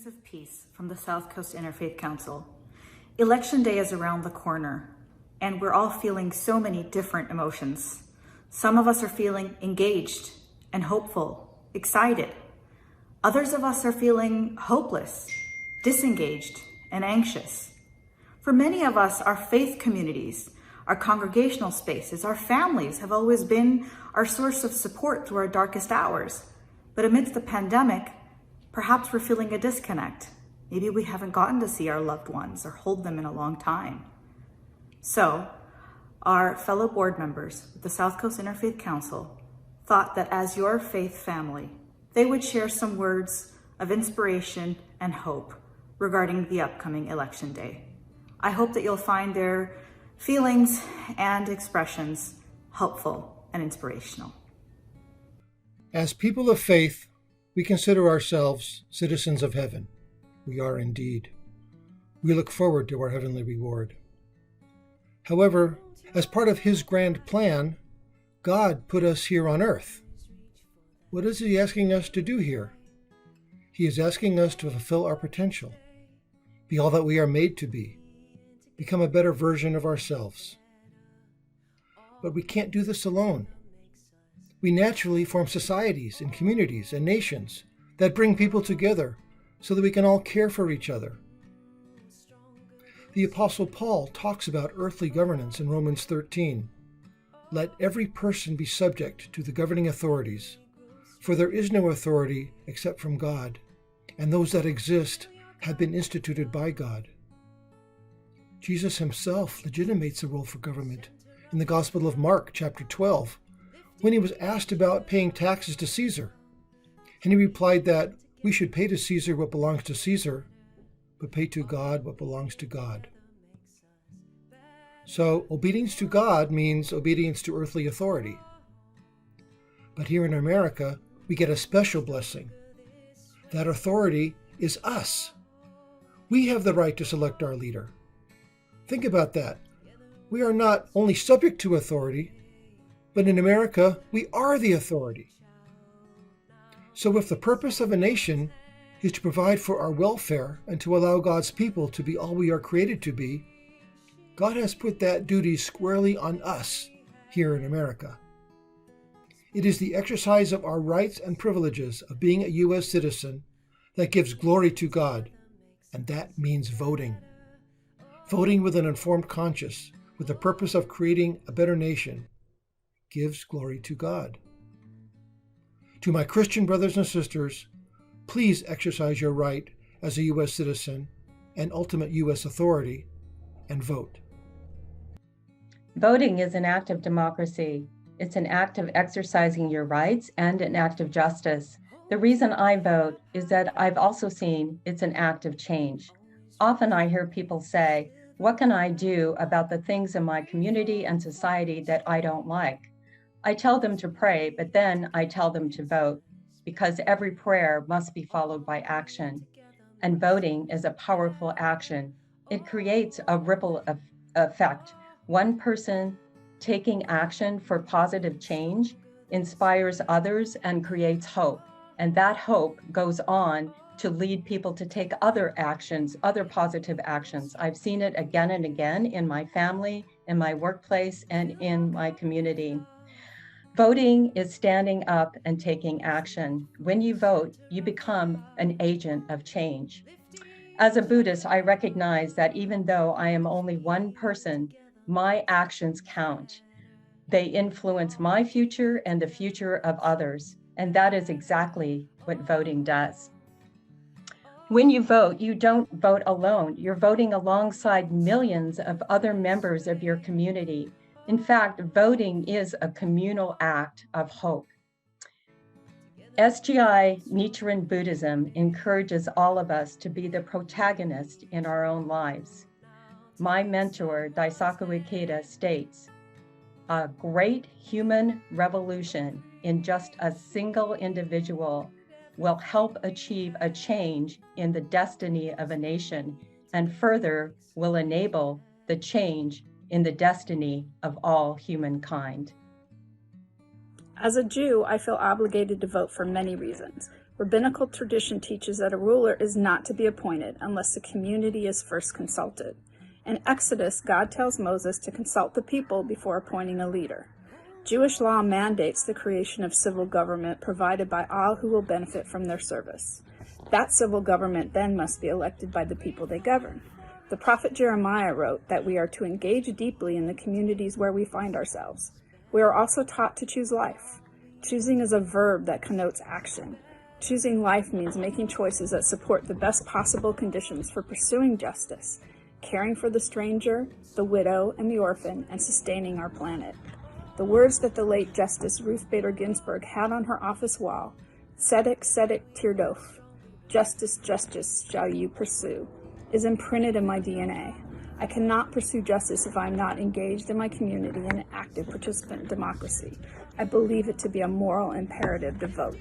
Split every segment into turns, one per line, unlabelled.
Greetings of peace from the South Coast Interfaith Council. Election day is around the corner, and we're all feeling so many different emotions. Some of us are feeling engaged and hopeful, excited. Others of us are feeling hopeless, disengaged, and anxious. For many of us, our faith communities, our congregational spaces, our families have always been our source of support through our darkest hours. But amidst the pandemic, perhaps we're feeling a disconnect. Maybe we haven't gotten to see our loved ones or hold them in a long time. So, our fellow board members with the South Coast Interfaith Council thought that as your faith family, they would share some words of inspiration and hope regarding the upcoming election day. I hope that you'll find their feelings and expressions helpful and inspirational.
As people of faith, we consider ourselves citizens of heaven. We are indeed. We look forward to our heavenly reward. However, as part of His grand plan, God put us here on earth. What is He asking us to do here? He is asking us to fulfill our potential, be all that we are made to be, become a better version of ourselves. But we can't do this alone. We naturally form societies and communities and nations that bring people together so that we can all care for each other. The Apostle Paul talks about earthly governance in Romans 13. Let every person be subject to the governing authorities, for there is no authority except from God, and those that exist have been instituted by God. Jesus himself legitimates the role for government in the Gospel of Mark, chapter 12, when he was asked about paying taxes to Caesar. And he replied that we should pay to Caesar what belongs to Caesar, but pay to God what belongs to God. So obedience to God means obedience to earthly authority. But here in America, we get a special blessing. That authority is us. We have the right to select our leader. Think about that. We are not only subject to authority, but in America, we are the authority. So if the purpose of a nation is to provide for our welfare and to allow God's people to be all we are created to be, God has put that duty squarely on us here in America. It is the exercise of our rights and privileges of being a U.S. citizen that gives glory to God, and that means voting. Voting with an informed conscience, with the purpose of creating a better nation, gives glory to God. To my Christian brothers and sisters, please exercise your right as a U.S. citizen and ultimate U.S. authority and vote.
Voting is an act of democracy. It's an act of exercising your rights and an act of justice. The reason I vote is that I've also seen it's an act of change. Often I hear people say, what can I do about the things in my community and society that I don't like? I tell them to pray, but then I tell them to vote, because every prayer must be followed by action. And voting is a powerful action. It creates a ripple effect. One person taking action for positive change inspires others and creates hope. And that hope goes on to lead people to take other actions, other positive actions. I've seen it again and again in my family, in my workplace, and in my community. Voting is standing up and taking action. When you vote, you become an agent of change. As a Buddhist, I recognize that even though I am only one person, my actions count. They influence my future and the future of others, and that is exactly what voting does. When you vote, you don't vote alone. You're voting alongside millions of other members of your community. In fact, voting is a communal act of hope. SGI Nichiren Buddhism encourages all of us to be the protagonist in our own lives. My mentor, Daisaku Ikeda, states, a great human revolution in just a single individual will help achieve a change in the destiny of a nation and further will enable the change in the destiny of all humankind.
As a Jew, I feel obligated to vote for many reasons. Rabbinical tradition teaches that a ruler is not to be appointed unless the community is first consulted. In Exodus, God tells Moses to consult the people before appointing a leader. Jewish law mandates the creation of civil government provided by all who will benefit from their service. That civil government then must be elected by the people they govern. The prophet Jeremiah wrote that we are to engage deeply in the communities where we find ourselves. We are also taught to choose life. Choosing is a verb that connotes action. Choosing life means making choices that support the best possible conditions for pursuing justice, caring for the stranger, the widow, and the orphan, and sustaining our planet. The words that the late Justice Ruth Bader Ginsburg had on her office wall, Tzedek, Tzedek, Tirdof, justice, justice shall you pursue, is imprinted in my DNA. I cannot pursue justice if I am not engaged in my community and an active participant in democracy. I believe it to be a moral imperative to vote.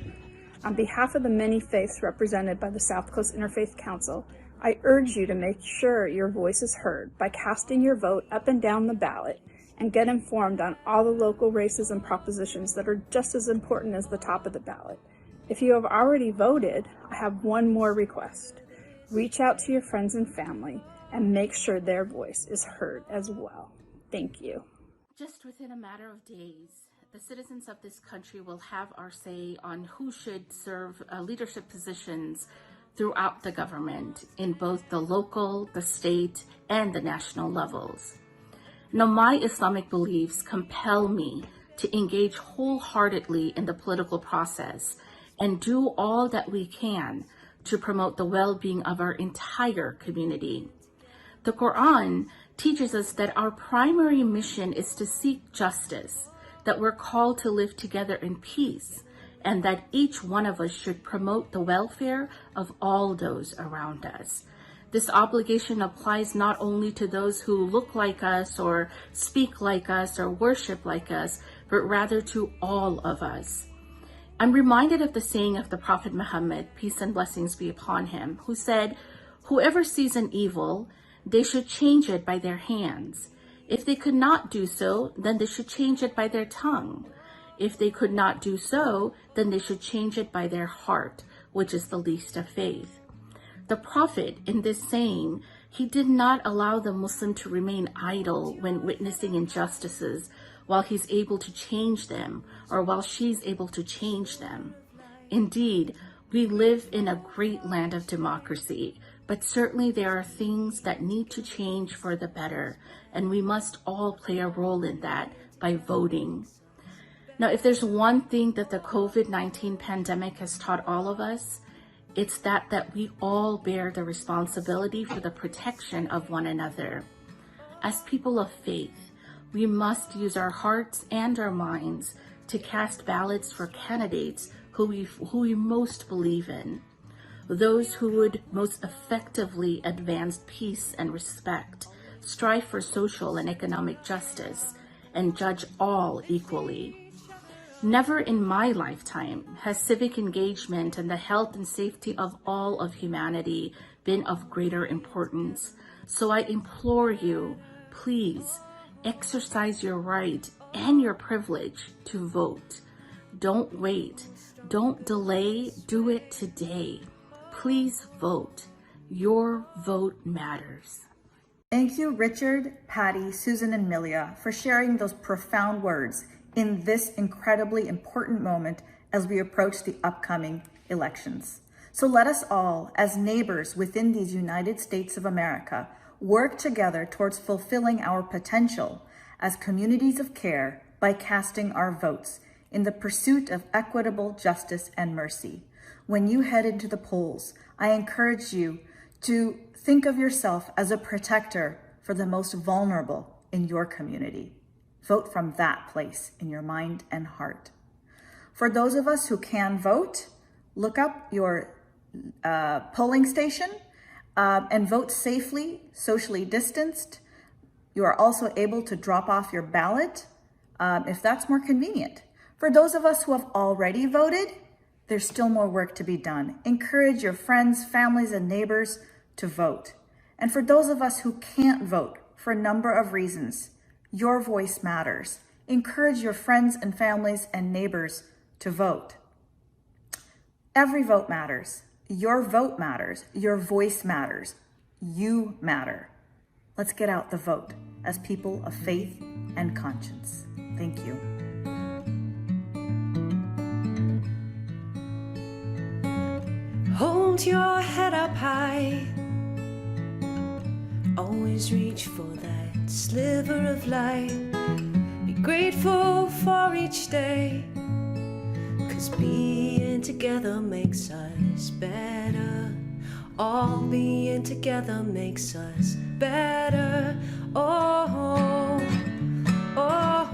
On behalf of the many faiths represented by the South Coast Interfaith Council, I urge you to make sure your voice is heard by casting your vote up and down the ballot and get informed on all the local races and propositions that are just as important as the top of the ballot. If you have already voted, I have one more request. Reach out to your friends and family and make sure their voice is heard as well. Thank you.
Just within a matter of days, the citizens of this country will have our say on who should serve leadership positions throughout the government in both the local, the state, and the national levels. Now, my Islamic beliefs compel me to engage wholeheartedly in the political process and do all that we can to promote the well-being of our entire community. The Quran teaches us that our primary mission is to seek justice, that we're called to live together in peace, and that each one of us should promote the welfare of all those around us. This obligation applies not only to those who look like us or speak like us or worship like us, but rather to all of us. I'm reminded of the saying of the Prophet Muhammad, peace and blessings be upon him, who said, "Whoever sees an evil, they should change it by their hands. If they could not do so, then they should change it by their tongue. If they could not do so, then they should change it by their heart, which is the least of faith." The Prophet, in this saying, he did not allow the Muslim to remain idle when witnessing injustices while he's able to change them or while she's able to change them. Indeed, we live in a great land of democracy, but certainly there are things that need to change for the better, and we must all play a role in that by voting. Now, if there's one thing that the COVID-19 pandemic has taught all of us, it's that we all bear the responsibility for the protection of one another. As people of faith, we must use our hearts and our minds to cast ballots for candidates who we most believe in, those who would most effectively advance peace and respect, strive for social and economic justice, and judge all equally. Never in my lifetime has civic engagement and the health and safety of all of humanity been of greater importance. So I implore you, please exercise your right and your privilege to vote. Don't wait. Don't delay. Do it today. Please vote. Your vote matters.
Thank you, Richard, Patty, Susan, and Milia, for sharing those profound words in this incredibly important moment as we approach the upcoming elections. So let us all, as neighbors within these United States of America, work together towards fulfilling our potential as communities of care by casting our votes in the pursuit of equitable justice and mercy. When you head into the polls, I encourage you to think of yourself as a protector for the most vulnerable in your community. Vote from that place in your mind and heart. For those of us who can vote, look up your polling station and vote safely, socially distanced. You are also able to drop off your ballot if that's more convenient. For those of us who have already voted, there's still more work to be done. Encourage your friends, families, and neighbors to vote. And for those of us who can't vote for a number of reasons, your voice matters. Encourage your friends and families and neighbors to vote. Every vote matters. Your vote matters. Your voice matters. You matter. Let's get out the vote as people of faith and conscience. Thank you.
Hold your head up high. Always reach for that sliver of light. Be grateful for each day, 'cause being together makes us better. All being together makes us better. Oh, oh,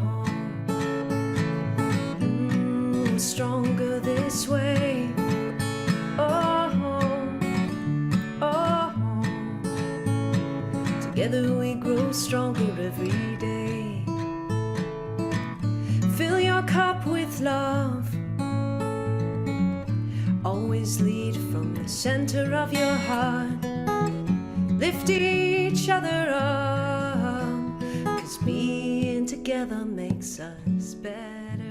we're stronger this way. Oh, oh, together we grow stronger every day. Fill your cup with love. Always lead from the center of your heart. Lift each other up, 'cause being together makes us better.